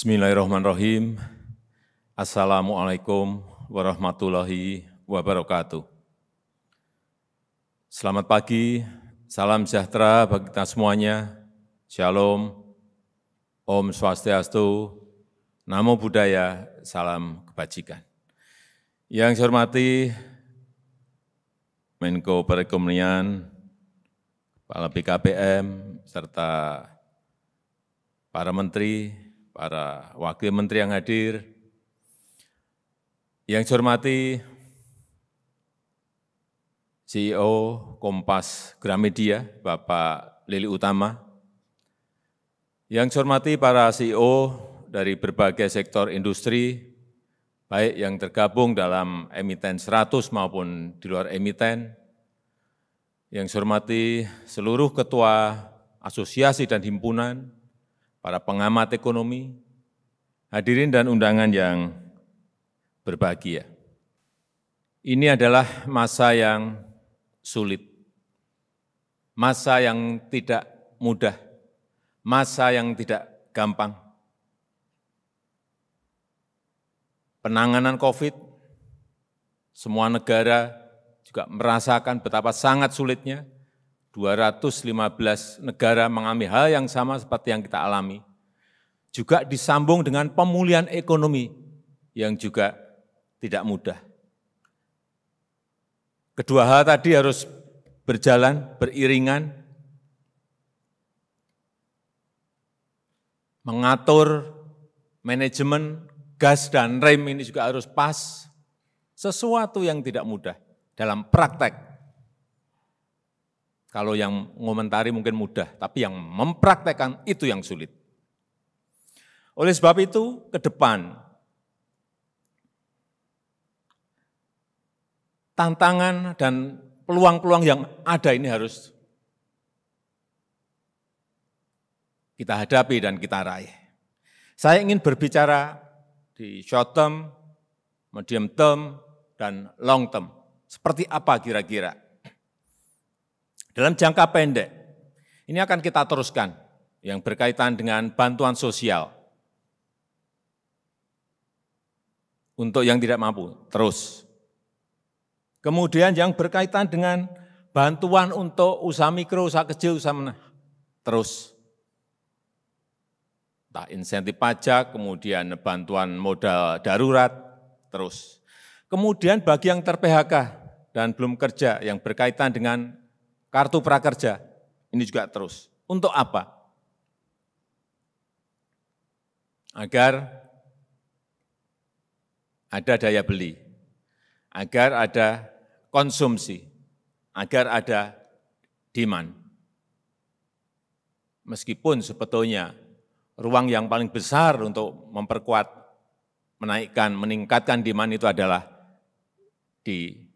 Bismillahirrahmanirrahim. Assalamualaikum warahmatullahi wabarakatuh. Selamat pagi, salam sejahtera bagi kita semuanya. Shalom, Om Swastiastu, Namo Buddhaya, salam kebajikan. Yang saya hormati Menko Perekonomian, Kepala BKPM, serta para menteri, para wakil menteri yang hadir, yang saya hormati CEO Kompas Gramedia, Bapak Lili Utama, yang saya hormati para CEO dari berbagai sektor industri, baik yang tergabung dalam emiten 100 maupun di luar emiten, yang saya hormati seluruh ketua asosiasi dan himpunan, para pengamat ekonomi, hadirin dan undangan yang berbahagia. Ini adalah masa yang sulit, masa yang tidak mudah, masa yang tidak gampang. Penanganan COVID, semua negara juga merasakan betapa sangat sulitnya. 215 negara mengalami hal yang sama seperti yang kita alami. Juga disambung dengan pemulihan ekonomi yang juga tidak mudah. Kedua hal tadi harus berjalan, beriringan, mengatur manajemen gas dan rem ini juga harus pas, sesuatu yang tidak mudah dalam praktek. Kalau yang mengomentari mungkin mudah, tapi yang mempraktekkan itu yang sulit. Oleh sebab itu, ke depan, tantangan dan peluang-peluang yang ada ini harus kita hadapi dan kita raih. Saya ingin berbicara di short term, medium term, dan long term. Seperti apa kira-kira? Dalam jangka pendek, ini akan kita teruskan yang berkaitan dengan bantuan sosial. Untuk yang tidak mampu, terus. Kemudian yang berkaitan dengan bantuan untuk usaha mikro, usaha kecil, usaha menengah, terus. Entah insentif pajak, kemudian bantuan modal darurat, terus. Kemudian bagi yang ter-PHK dan belum kerja yang berkaitan dengan kartu prakerja, ini juga terus. Untuk apa? Agar ada daya beli, agar ada konsumsi, agar ada demand. Meskipun sebetulnya ruang yang paling besar untuk memperkuat, menaikkan, meningkatkan demand itu adalah di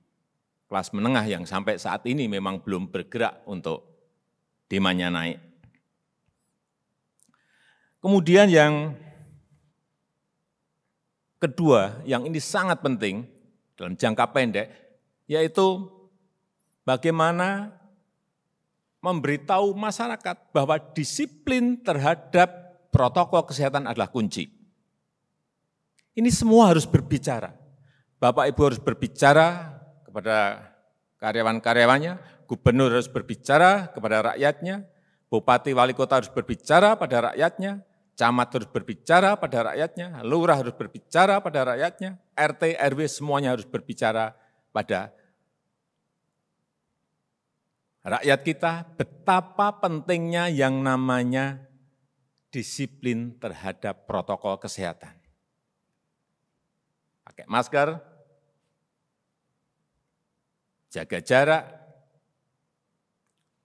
kelas menengah yang sampai saat ini memang belum bergerak untuk demand-nya naik. Kemudian yang kedua, yang ini sangat penting dalam jangka pendek, yaitu bagaimana memberitahu masyarakat bahwa disiplin terhadap protokol kesehatan adalah kunci. Ini semua harus berbicara. Bapak Ibu harus berbicara kepada karyawan-karyawannya, gubernur harus berbicara kepada rakyatnya, bupati wali kota harus berbicara pada rakyatnya, camat harus berbicara pada rakyatnya, lurah harus berbicara pada rakyatnya, RT, RW semuanya harus berbicara pada rakyat kita betapa pentingnya yang namanya disiplin terhadap protokol kesehatan. Pakai masker, jaga jarak,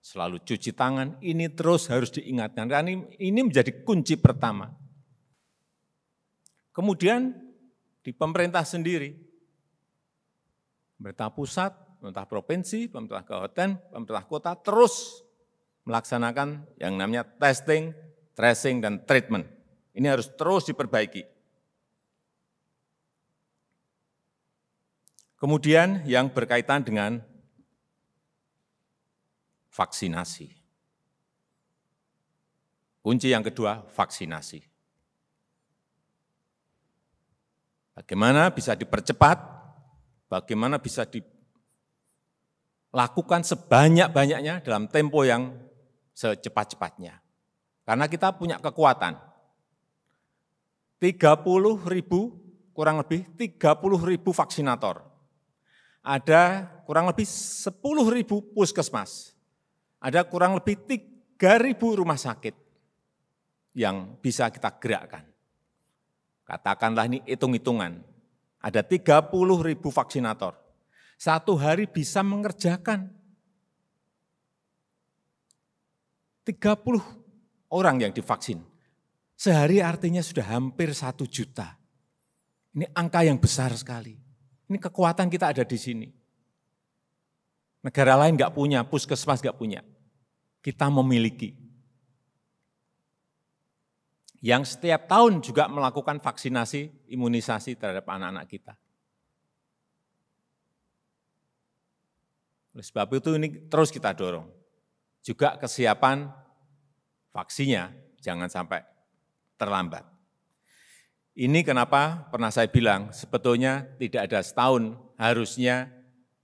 selalu cuci tangan, ini terus harus diingatkan. Karena ini menjadi kunci pertama. Kemudian di pemerintah sendiri, pemerintah pusat, pemerintah provinsi, pemerintah kabupaten, pemerintah kota terus melaksanakan yang namanya testing, tracing, dan treatment. Ini harus terus diperbaiki. Kemudian yang berkaitan dengan vaksinasi. Kunci yang kedua, vaksinasi. Bagaimana bisa dipercepat, bagaimana bisa dilakukan sebanyak-banyaknya dalam tempo yang secepat-cepatnya. Karena kita punya kekuatan. 30.000, kurang lebih 30.000 vaksinator. Ada kurang lebih 10.000 puskesmas. Ada kurang lebih 3.000 rumah sakit yang bisa kita gerakkan. Katakanlah ini hitung-hitungan, ada 30.000 vaksinator. Satu hari bisa mengerjakan 30 orang yang divaksin. Sehari artinya sudah hampir 1 juta. Ini angka yang besar sekali. Ini kekuatan kita ada di sini. Negara lain nggak punya, puskesmas nggak punya. Kita memiliki. Yang setiap tahun juga melakukan vaksinasi, imunisasi terhadap anak-anak kita. Oleh sebab itu ini terus kita dorong. Juga kesiapan vaksinnya jangan sampai terlambat. Ini kenapa pernah saya bilang sebetulnya tidak ada setahun harusnya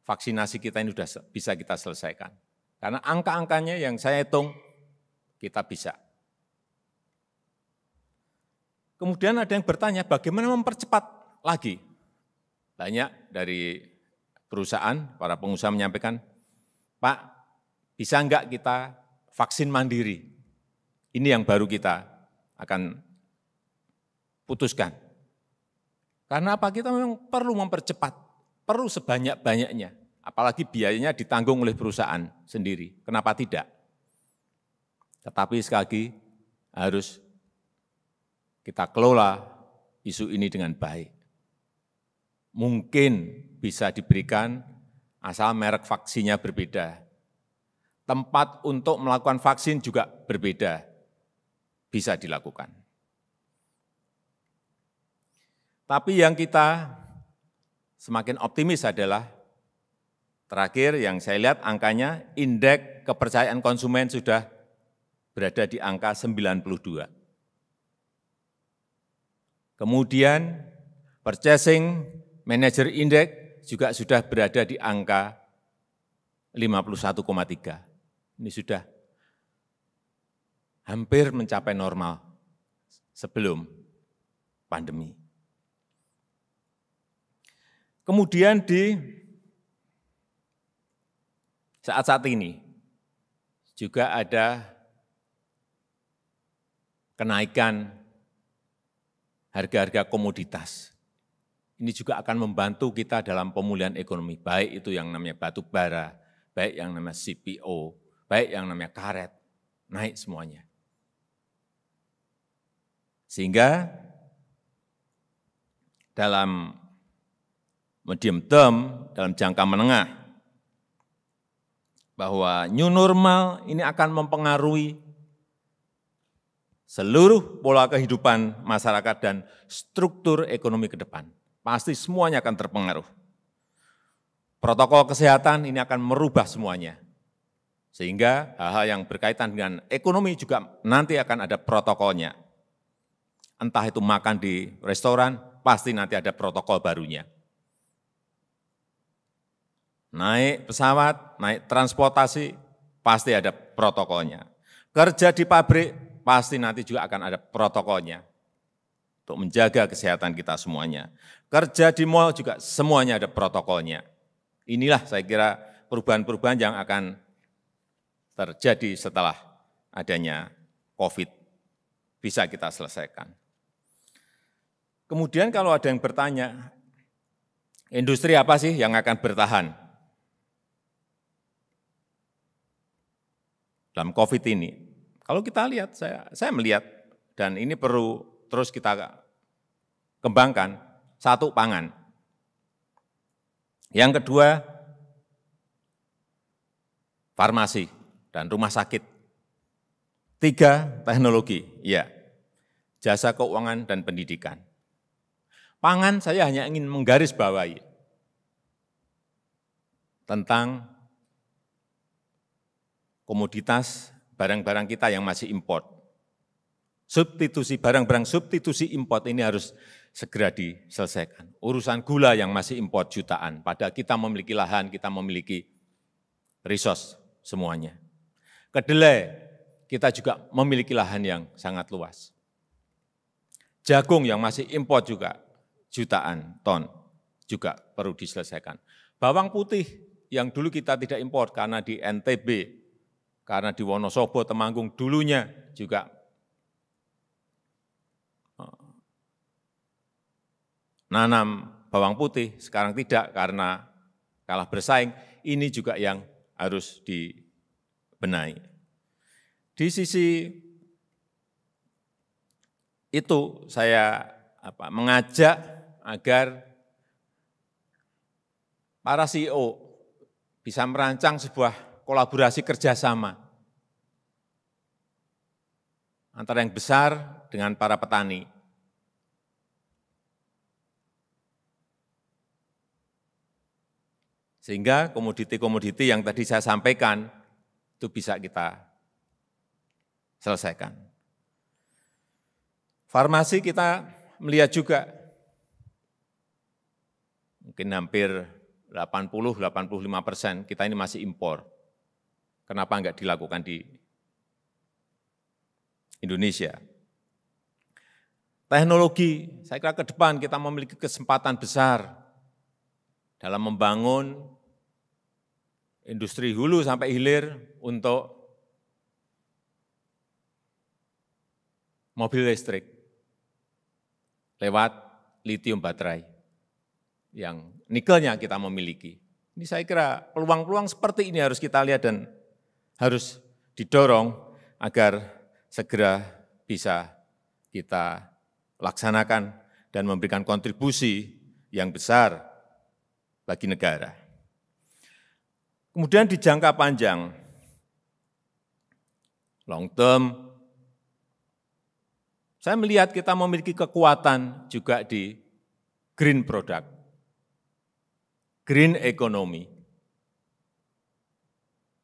vaksinasi kita ini sudah bisa kita selesaikan. Karena angka-angkanya yang saya hitung kita bisa. Kemudian ada yang bertanya bagaimana mempercepat lagi. Banyak dari perusahaan, para pengusaha menyampaikan, Pak, bisa enggak kita vaksin mandiri? Ini yang baru kita akan putuskan. Karena apa? Kita memang perlu mempercepat, perlu sebanyak-banyaknya. Apalagi biayanya ditanggung oleh perusahaan sendiri. Kenapa tidak? Tetapi sekali lagi harus kita kelola isu ini dengan baik. Mungkin bisa diberikan asal merek vaksinnya berbeda. Tempat untuk melakukan vaksin juga berbeda. Bisa dilakukan. Tapi yang kita semakin optimis adalah terakhir yang saya lihat angkanya indeks kepercayaan konsumen sudah berada di angka 92. Kemudian Purchasing Manager Index juga sudah berada di angka 51,3. Ini sudah hampir mencapai normal sebelum pandemi. Kemudian di saat-saat ini juga ada kenaikan harga-harga komoditas. Ini juga akan membantu kita dalam pemulihan ekonomi, baik itu yang namanya batu bara, baik yang namanya CPO, baik yang namanya karet, naik semuanya. Sehingga dalam medium term, dalam jangka menengah, bahwa new normal ini akan mempengaruhi seluruh pola kehidupan masyarakat dan struktur ekonomi ke depan. Pasti semuanya akan terpengaruh. Protokol kesehatan ini akan merubah semuanya. Sehingga hal-hal yang berkaitan dengan ekonomi juga nanti akan ada protokolnya. Entah itu makan di restoran, pasti nanti ada protokol barunya. Naik pesawat, naik transportasi, pasti ada protokolnya. Kerja di pabrik, pasti nanti juga akan ada protokolnya untuk menjaga kesehatan kita semuanya. Kerja di mal juga semuanya ada protokolnya. Inilah saya kira perubahan-perubahan yang akan terjadi setelah adanya COVID bisa kita selesaikan. Kemudian kalau ada yang bertanya, industri apa sih yang akan bertahan dalam COVID ini? Kalau kita lihat, saya melihat, dan ini perlu terus kita kembangkan, satu, pangan. Yang kedua, farmasi dan rumah sakit. Tiga, teknologi, ya, jasa keuangan dan pendidikan. Pangan saya hanya ingin menggarisbawahi tentang komoditas barang-barang kita yang masih import. Substitusi barang-barang substitusi import ini harus segera diselesaikan. Urusan gula yang masih import jutaan, padahal kita memiliki lahan, kita memiliki resource semuanya. Kedelai, kita juga memiliki lahan yang sangat luas. Jagung yang masih import juga jutaan ton juga perlu diselesaikan. Bawang putih yang dulu kita tidak import karena di NTB, karena di Wonosobo, Temanggung dulunya juga nanam bawang putih, sekarang tidak karena kalah bersaing, ini juga yang harus dibenahi. Di sisi itu saya mengajak agar para CEO bisa merancang sebuah kolaborasi kerjasama antara yang besar dengan para petani. Sehingga komoditi-komoditi yang tadi saya sampaikan itu bisa kita selesaikan. Farmasi kita melihat juga, mungkin hampir 80-85% kita ini masih impor. Kenapa enggak dilakukan di Indonesia? Teknologi, saya kira ke depan kita memiliki kesempatan besar dalam membangun industri hulu sampai hilir untuk mobil listrik lewat litium baterai yang nikelnya kita memiliki. Ini saya kira peluang-peluang seperti ini harus kita lihat dan harus didorong agar segera bisa kita laksanakan dan memberikan kontribusi yang besar bagi negara. Kemudian di jangka panjang, long term, saya melihat kita memiliki kekuatan juga di green product, green economy.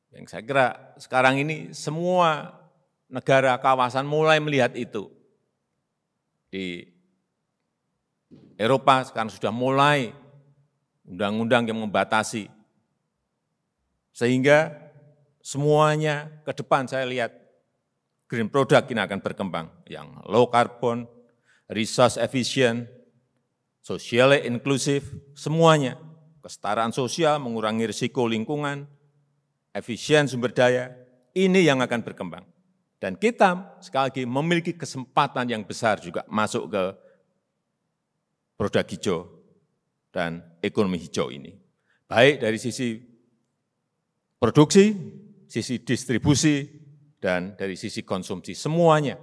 Yang saya kira sekarang ini semua negara kawasan mulai melihat itu. Di Eropa sekarang sudah mulai undang-undang yang membatasi, sehingga semuanya ke depan saya lihat green product ini akan berkembang, yang low carbon, resource efficient, socially inclusive, semuanya, kesetaraan sosial, mengurangi risiko lingkungan, efisien sumber daya, ini yang akan berkembang. Dan kita sekali lagi memiliki kesempatan yang besar juga masuk ke produk hijau dan ekonomi hijau ini. Baik dari sisi produksi, sisi distribusi, dan dari sisi konsumsi, semuanya.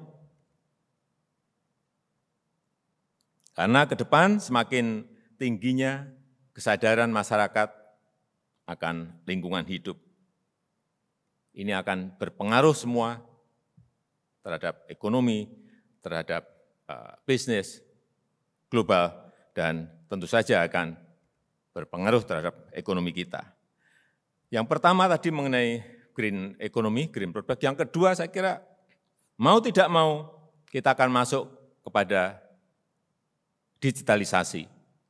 Karena ke depan semakin tingginya kesadaran masyarakat akan lingkungan hidup. Ini akan berpengaruh semua terhadap ekonomi, terhadap bisnis global, dan tentu saja akan berpengaruh terhadap ekonomi kita. Yang pertama tadi mengenai green economy, green product. Yang kedua saya kira mau tidak mau kita akan masuk kepada digitalisasi,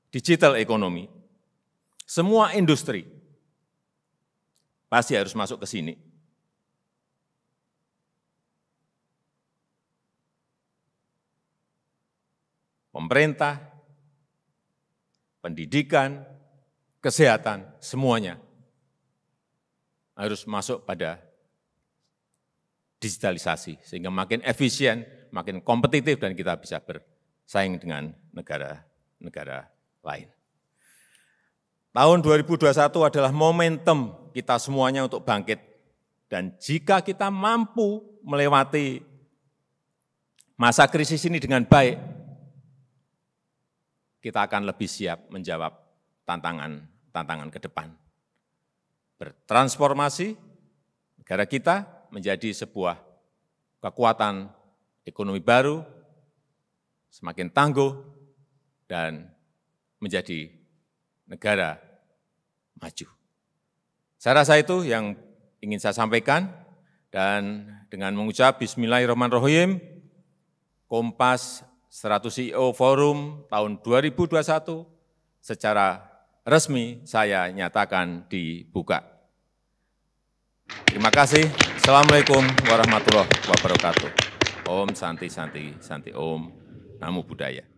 digital economy. Semua industri pasti harus masuk ke sini. Pemerintah, pendidikan, kesehatan, semuanya harus masuk pada digitalisasi, sehingga makin efisien, makin kompetitif, dan kita bisa bersaing dengan negara-negara lain. Tahun 2021 adalah momentum kita semuanya untuk bangkit, dan jika kita mampu melewati masa krisis ini dengan baik, kita akan lebih siap menjawab tantangan ke depan. Bertransformasi negara kita menjadi sebuah kekuatan ekonomi baru, semakin tangguh, dan menjadi negara maju. Saya rasa itu yang ingin saya sampaikan, dan dengan mengucap Bismillahirrahmanirrahim, Kompas 100 CEO Forum tahun 2021 secara resmi saya nyatakan dibuka. Terima kasih. Assalamualaikum warahmatullahi wabarakatuh. Om Santi Santi Santi Om Namo Buddhaya.